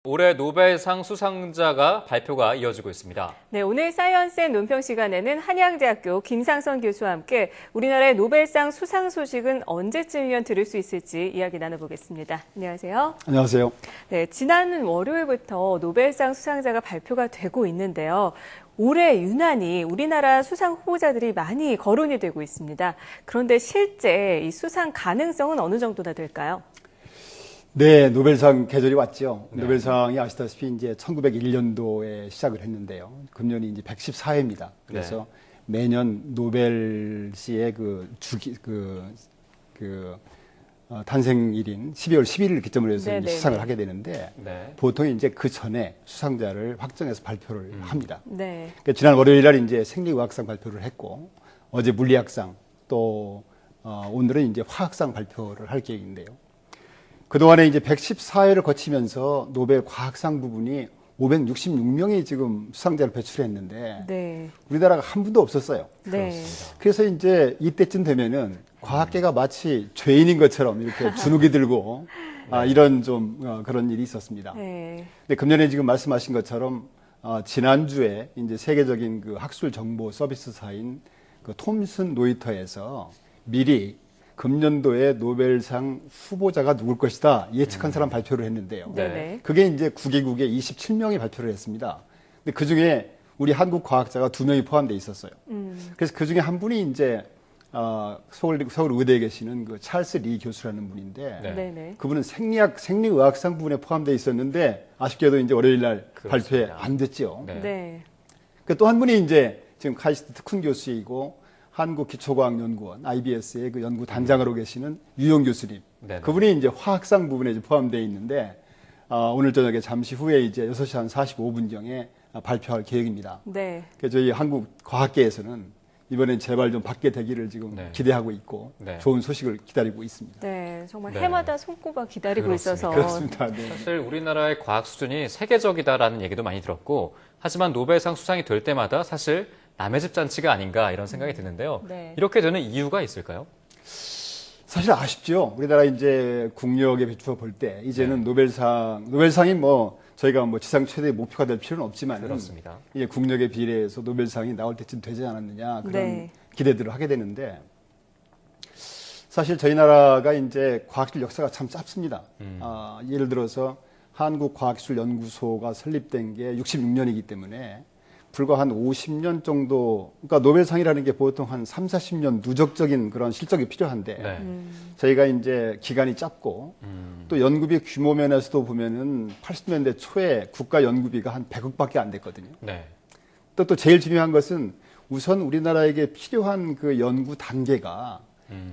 올해 노벨상 수상자가 발표가 이어지고 있습니다. 네, 오늘 사이언스앤 논평 시간에는 한양대학교 김상선 교수와 함께 우리나라의 노벨상 수상 소식은 언제쯤이면 들을 수 있을지 이야기 나눠보겠습니다. 안녕하세요. 안녕하세요. 네, 지난 월요일부터 노벨상 수상자가 발표가 되고 있는데요. 올해 유난히 우리나라 수상 후보자들이 많이 거론이 되고 있습니다. 그런데 실제 이 수상 가능성은 어느 정도나 될까요? 네, 노벨상 계절이 왔죠. 네. 노벨상이 아시다시피 이제 1901년도에 시작을 했는데요. 금년이 이제 114회입니다. 그래서 매년 노벨시의 탄생일인 12월 11일을 기점으로 해서 이제 수상을 하게 되는데 보통 이제 그 전에 수상자를 확정해서 발표를 합니다. 네. 그러니까 지난 월요일 날 이제 생리의학상 발표를 했고 어제 물리학상 또 오늘은 이제 화학상 발표를 할 계획인데요. 그동안에 이제 114회를 거치면서 노벨 과학상 부분이 566명이 지금 수상자를 배출했는데 우리나라가 한 분도 없었어요. 네. 그래서 이제 이때쯤 되면은 과학계가 마치 죄인인 것처럼 이렇게 주눅이 들고 이런 좀 그런 일이 있었습니다. 네. 근데 금년에 지금 말씀하신 것처럼 지난주에 이제 세계적인 그 학술 정보 서비스사인 그 톰슨 로이터에서 미리 금년도에 노벨상 후보자가 누굴 것이다 예측한 사람 발표를 했는데요. 그게 이제 9개국에 27명이 발표를 했습니다. 근데 그 중에 우리 한국 과학자가 2명이 포함되어 있었어요. 그래서 그 중에 한 분이 이제 서울 의대에 계시는 그 찰스 리 교수라는 분인데 그분은 생리의학상 부분에 포함되어 있었는데 아쉽게도 이제 월요일 날 발표에 안 됐죠. 또 한 분이 이제 지금 카이스트 특훈 교수이고 한국기초과학연구원 IBS의 그 연구 단장으로 계시는 유영 교수님. 그분이 이제 화학상 부분에 이제 포함되어 있는데 오늘 저녁에 잠시 후에 이제 6시 한 45분경에 발표할 계획입니다. 그래서 저희 한국 과학계에서는 이번엔 제발 좀 받게 되기를 지금 기대하고 있고 좋은 소식을 기다리고 있습니다. 네, 정말 해마다 손꼽아 기다리고 그렇습니다. 있어서. 그렇습니다. 사실 우리나라의 과학 수준이 세계적이다라는 얘기도 많이 들었고 하지만 노벨상 수상이 될 때마다 사실 남의 집 잔치가 아닌가 이런 생각이 드는데요. 이렇게 되는 이유가 있을까요? 사실 아쉽죠. 우리나라 이제 국력에 비추어 볼 때 이제는 노벨상이 뭐 저희가 뭐 지상 최대의 목표가 될 필요는 없지만 그렇습니다. 이게 국력에 비례해서 노벨상이 나올 때쯤 되지 않았느냐 그런 기대들을 하게 되는데 사실 저희 나라가 이제 과학기술 역사가 참 짧습니다. 예를 들어서 한국과학기술연구소가 설립된 게 66년이기 때문에 불과 한 50년 정도, 그러니까 노벨상이라는 게 보통 한 3, 40년 누적적인 그런 실적이 필요한데 저희가 이제 기간이 짧고 또 연구비 규모 면에서도 보면은 80년대 초에 국가 연구비가 한 100억밖에 안 됐거든요. 또 제일 중요한 것은 우선 우리나라에게 필요한 그 연구 단계가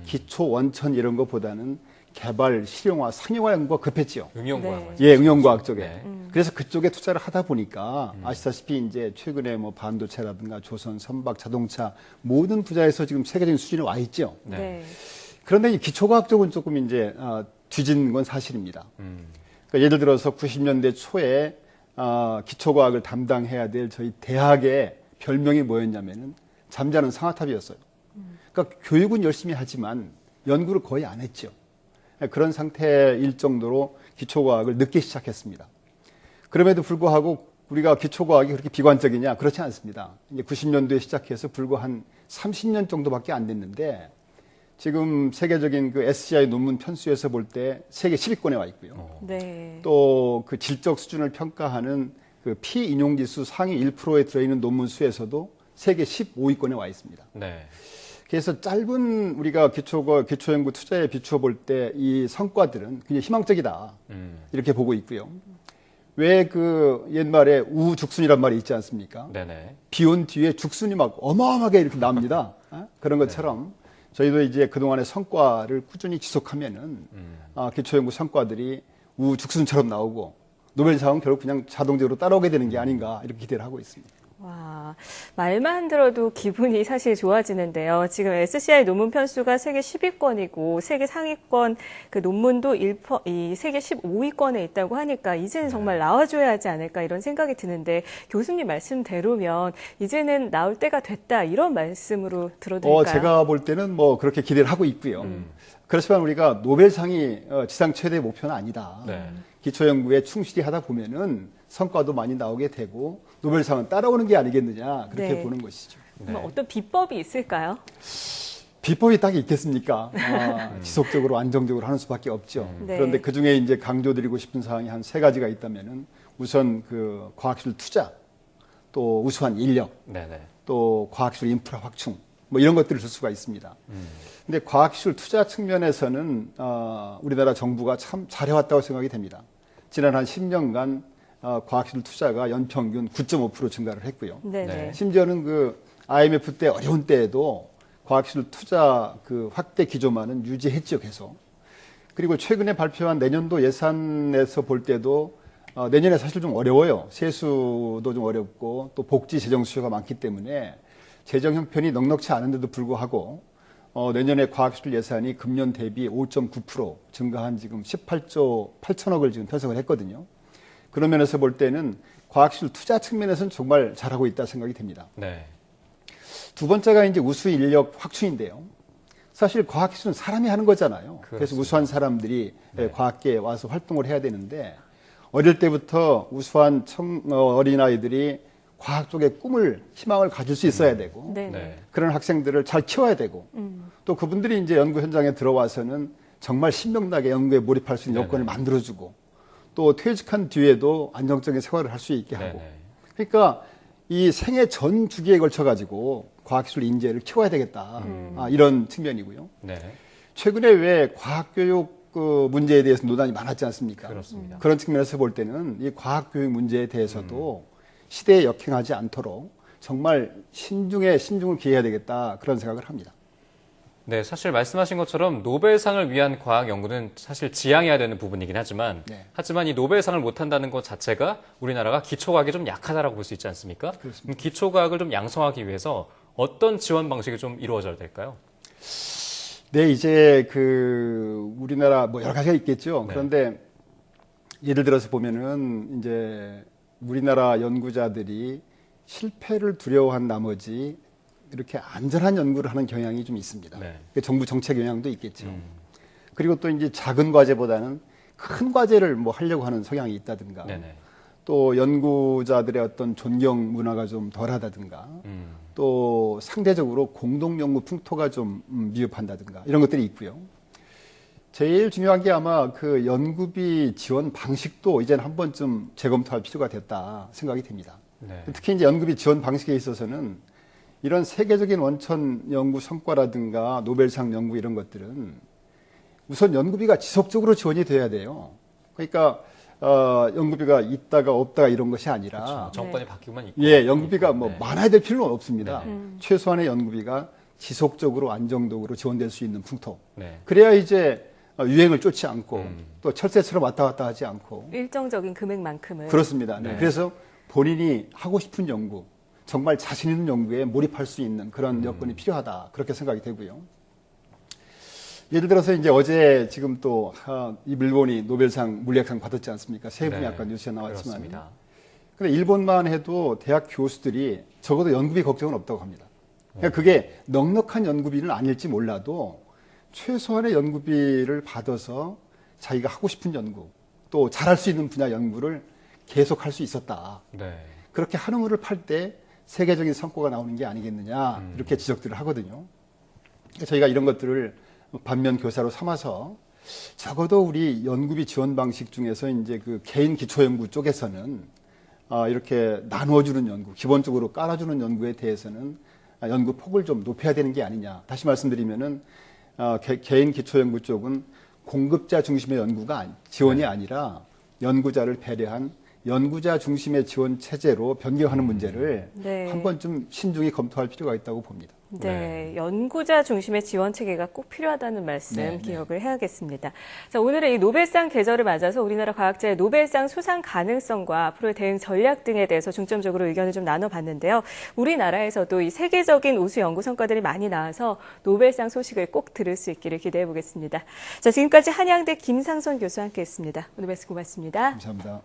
기초 원천 이런 것보다는 개발, 실용화, 상용화 연구가 급했죠. 응용과학. 응용과학 쪽에. 그래서 그쪽에 투자를 하다 보니까 아시다시피 이제 최근에 뭐 반도체라든가 조선, 선박, 자동차 모든 분야에서 지금 세계적인 수준에 와 있죠. 그런데 이 기초과학 쪽은 조금 이제 뒤진 건 사실입니다. 그러니까 예를 들어서 90년대 초에 기초과학을 담당해야 될 저희 대학의 별명이 뭐였냐면은 잠자는 상아탑이었어요. 그러니까 교육은 열심히 하지만 연구를 거의 안 했죠. 그런 상태일 정도로 기초과학을 늦게 시작했습니다. 그럼에도 불구하고 우리가 기초과학이 그렇게 비관적이냐? 그렇지 않습니다. 이제 90년도에 시작해서 불과 한 30년 정도밖에 안 됐는데 지금 세계적인 그 SCI 논문 편수에서 볼 때 세계 10위권에 와 있고요. 또 그 질적 수준을 평가하는 그 피인용지수 상위 1%에 들어있는 논문 수에서도 세계 15위권에 와 있습니다. 그래서 짧은 우리가 기초연구 투자에 비추어 볼 때 이 성과들은 굉장히 희망적이다. 이렇게 보고 있고요. 왜 그 옛말에 우죽순이란 말이 있지 않습니까? 비 온 뒤에 죽순이 막 어마어마하게 이렇게 납니다. 그런 것처럼 저희도 이제 그동안의 성과를 꾸준히 지속하면은 기초연구 성과들이 우죽순처럼 나오고 노벨상은 결국 그냥 자동적으로 따라오게 되는 게 아닌가 이렇게 기대를 하고 있습니다. 와, 말만 들어도 기분이 사실 좋아지는데요. 지금 SCI 논문 편수가 세계 10위권이고 세계 상위권 그 논문도 세계 15위권에 있다고 하니까 이제는 정말 나와줘야 하지 않을까 이런 생각이 드는데 교수님 말씀대로면 이제는 나올 때가 됐다 이런 말씀으로 들어드릴까요? 제가 볼 때는 뭐 그렇게 기대를 하고 있고요. 그렇지만 우리가 노벨상이 지상 최대 목표는 아니다. 네. 기초연구에 충실히 하다 보면은 성과도 많이 나오게 되고 노벨상은 따라오는 게 아니겠느냐 그렇게 네. 보는 것이죠. 네. 어떤 비법이 있을까요? 비법이 딱 있겠습니까? 지속적으로 안정적으로 하는 수밖에 없죠. 네. 그런데 그 중에 이제 강조드리고 싶은 사항이 한 3가지가 있다면은 우선 그 과학기술 투자, 또 우수한 인력, 네네. 또 과학기술 인프라 확충, 뭐 이런 것들을 줄 수가 있습니다. 근데 과학기술 투자 측면에서는 우리나라 정부가 참 잘해왔다고 생각이 됩니다. 지난 한 10년간 과학기술 투자가 연평균 9.5% 증가를 했고요. 네네. 심지어는 그 IMF 때 어려운 때에도 과학기술 투자 그 확대 기조만은 유지했죠, 계속. 그리고 최근에 발표한 내년도 예산에서 볼 때도 내년에 사실 좀 어려워요. 세수도 좀 어렵고 또 복지 재정 수요가 많기 때문에 재정 형편이 넉넉치 않은데도 불구하고 내년에 과학기술 예산이 금년 대비 5.9% 증가한 지금 18조 8천억을 지금 편성을 했거든요. 그런 면에서 볼 때는 과학기술 투자 측면에서는 정말 잘하고 있다 생각이 됩니다. 네. 두 번째가 이제 우수 인력 확충인데요. 사실 과학기술은 사람이 하는 거잖아요. 그렇습니다. 그래서 우수한 사람들이 네. 과학계에 와서 활동을 해야 되는데 어릴 때부터 우수한 어린아이들이 과학 쪽에 꿈을, 희망을 가질 수 있어야 되고 네네. 네. 그런 학생들을 잘 키워야 되고 또 그분들이 이제 연구 현장에 들어와서는 정말 신명나게 연구에 몰입할 수 있는 네네. 여건을 만들어주고 또 퇴직한 뒤에도 안정적인 생활을 할 수 있게 하고 네네. 그러니까 이 생애 전 주기에 걸쳐 가지고 과학기술 인재를 키워야 되겠다 이런 측면이고요. 네. 최근에 왜 과학교육 그 문제에 대해서 논란이 많았지 않습니까? 그렇습니다. 그런 측면에서 볼 때는 이 과학교육 문제에 대해서도 시대에 역행하지 않도록 정말 신중에 신중을 기해야 되겠다 그런 생각을 합니다. 네, 사실 말씀하신 것처럼 노벨상을 위한 과학 연구는 사실 지향해야 되는 부분이긴 하지만, 네. 하지만 이 노벨상을 못한다는 것 자체가 우리나라가 기초과학이 좀 약하다라고 볼 수 있지 않습니까? 그렇습니다. 기초과학을 좀 양성하기 위해서 어떤 지원 방식이 좀 이루어져야 될까요? 네, 이제 그 우리나라 뭐 여러 가지가 있겠죠. 네. 그런데 예를 들어서 보면은 이제 우리나라 연구자들이 실패를 두려워한 나머지 이렇게 안전한 연구를 하는 경향이 좀 있습니다. 네. 정부 정책 영향도 있겠죠. 그리고 또 이제 작은 과제보다는 큰 과제를 뭐 하려고 하는 성향이 있다든가 네네. 또 연구자들의 어떤 존경 문화가 좀 덜하다든가 또 상대적으로 공동 연구 풍토가 좀 미흡한다든가 이런 것들이 있고요. 제일 중요한 게 아마 그 연구비 지원 방식도 이제는 한 번쯤 재검토할 필요가 됐다 생각이 됩니다. 네. 특히 이제 연구비 지원 방식에 있어서는 이런 세계적인 원천 연구 성과라든가 노벨상 연구 이런 것들은 우선 연구비가 지속적으로 지원이 돼야 돼요. 그러니까 연구비가 있다가 없다가 이런 것이 아니라 그렇죠. 정권이 바뀌고만 있고. 예, 연구비가 뭐 네. 많아야 될 필요는 없습니다. 네. 최소한의 연구비가 지속적으로 안정적으로 지원될 수 있는 풍토. 네. 그래야 이제 유행을 쫓지 않고 또 철새처럼 왔다 갔다 하지 않고 일정적인 금액만큼은. 그렇습니다. 네. 네. 그래서 본인이 하고 싶은 연구, 정말 자신 있는 연구에 몰입할 수 있는 그런 여건이 필요하다. 그렇게 생각이 되고요. 예를 들어서 이제 어제 지금 또 이 일본이 노벨상 물리학상 받았지 않습니까? 세 분이 네. 아까 뉴스에 나왔지만. 그렇습니다. 근데 일본만 해도 대학 교수들이 적어도 연구비 걱정은 없다고 합니다. 그러니까 그게 넉넉한 연구비는 아닐지 몰라도 최소한의 연구비를 받아서 자기가 하고 싶은 연구, 또 잘할 수 있는 분야 연구를 계속 할 수 있었다. 네. 그렇게 한우물을 팔 때 세계적인 성과가 나오는 게 아니겠느냐 이렇게 지적들을 하거든요. 저희가 이런 것들을 반면 교사로 삼아서 적어도 우리 연구비 지원 방식 중에서 이제 그 개인 기초 연구 쪽에서는 이렇게 나누어주는 연구, 기본적으로 깔아주는 연구에 대해서는 연구 폭을 좀 높여야 되는 게 아니냐. 다시 말씀드리면은 개인 기초 연구 쪽은 공급자 중심의 연구가 지원이 아니라 연구자를 배려한 연구자 중심의 지원 체제로 변경하는 문제를 네. 한 번쯤 신중히 검토할 필요가 있다고 봅니다. 네, 연구자 중심의 지원 체계가 꼭 필요하다는 말씀 네, 기억을 해야겠습니다. 자, 오늘은 이 노벨상 계절을 맞아서 우리나라 과학자의 노벨상 수상 가능성과 앞으로의 대응 전략 등에 대해서 중점적으로 의견을 좀 나눠봤는데요. 우리나라에서도 이 세계적인 우수 연구 성과들이 많이 나와서 노벨상 소식을 꼭 들을 수 있기를 기대해 보겠습니다. 자, 지금까지 한양대 김상선 교수와 함께했습니다. 오늘 말씀 고맙습니다. 감사합니다.